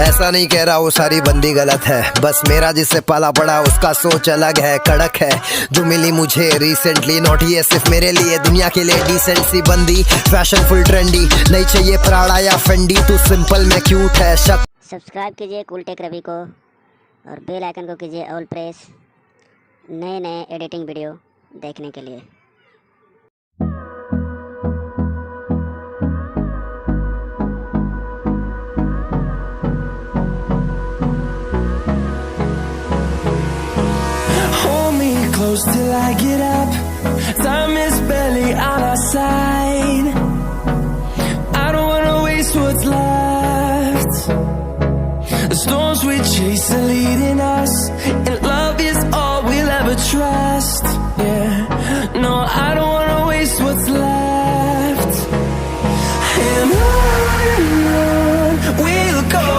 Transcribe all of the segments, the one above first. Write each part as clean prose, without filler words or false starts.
ऐसा नहीं कह रहा वो सारी बंदी गलत है, बस मेरा जिससे पाला पड़ा उसका सोच अलग है, कड़क है जो मिली मुझे रिसेंटली। नॉट ये सिर्फ मेरे लिए, दुनिया के लिए डिसेंट सी बंदी, फैशन फुल ट्रेंडी, नहीं चाहिए प्राड़ा या फेंडी, तू सिंपल में क्यूट है। सब्सक्राइब कीजिए कूल टेक रवि को और बेल आइकन को कीजिए ऑल प्रेस, नए नए एडिटिंग वीडियो देखने के लिए। Close till I get up, time is barely on our side. I don't wanna waste what's left. The storms we chase are leading us, and love is all we'll ever trust. Yeah, no, I don't wanna waste what's left. And on we'll go,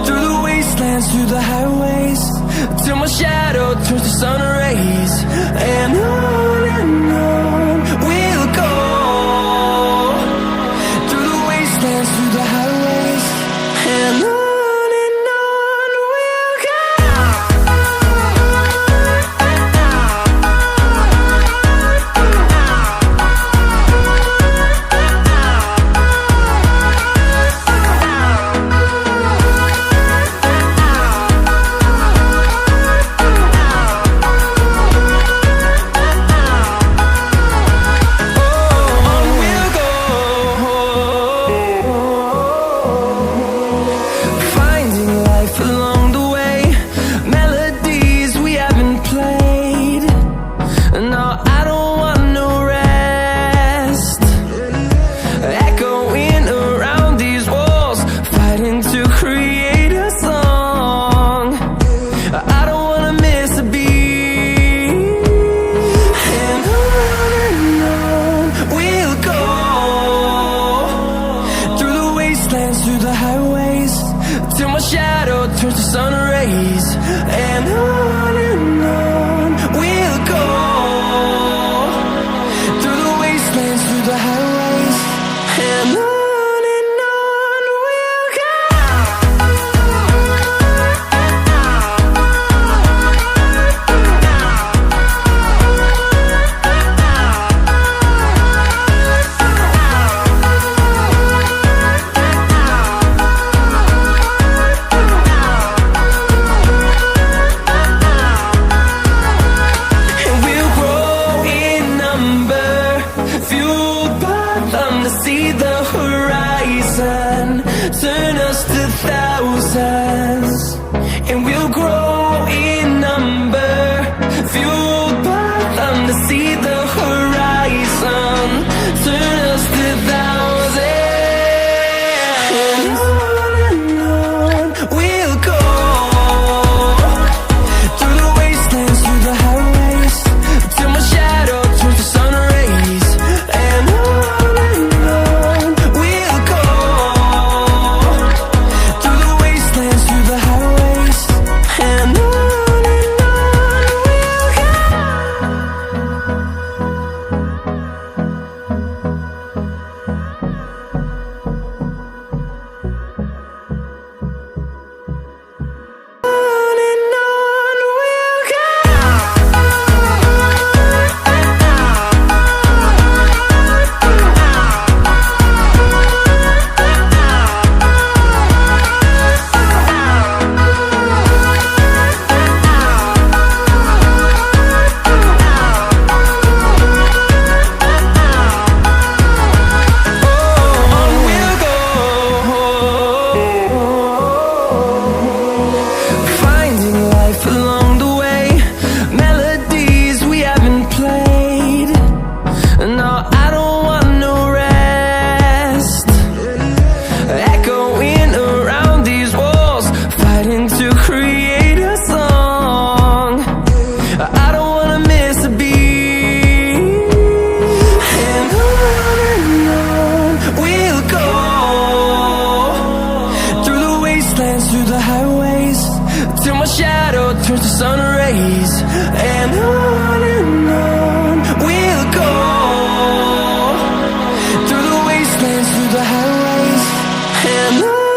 through the wastelands, through the highways, till my shadow turns to sun rays. And on we'll go, through the wastelands, through the highways. And on we'll go. Through the highways, till my shadow turns to sun rays. And on we'll go, through the wastelands, through the highways. And on we'll go. See the horizon, turn us to thousands, and we'll grow in number, fueled by them to see the horizon, turn us to thousands. And on we'll go, through the wastelands, through the highways, till my shadow turns to sun rays. And turns to sun rays. And on we'll go, through the wastelands, through the highways. And on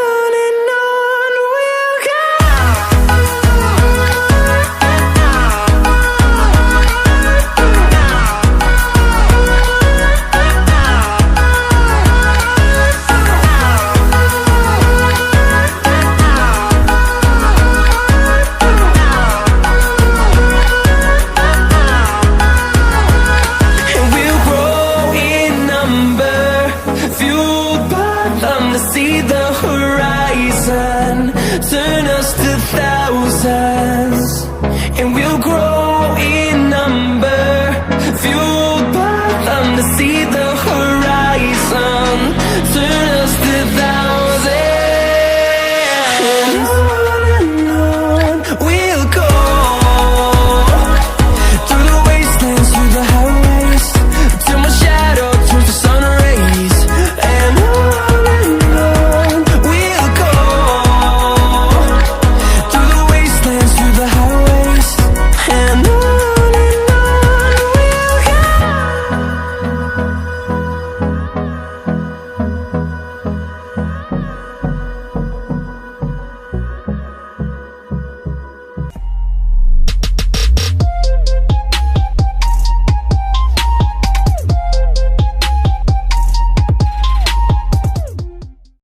see the horizon, turn us to thousands, and we'll grow in number, fueled by them to see the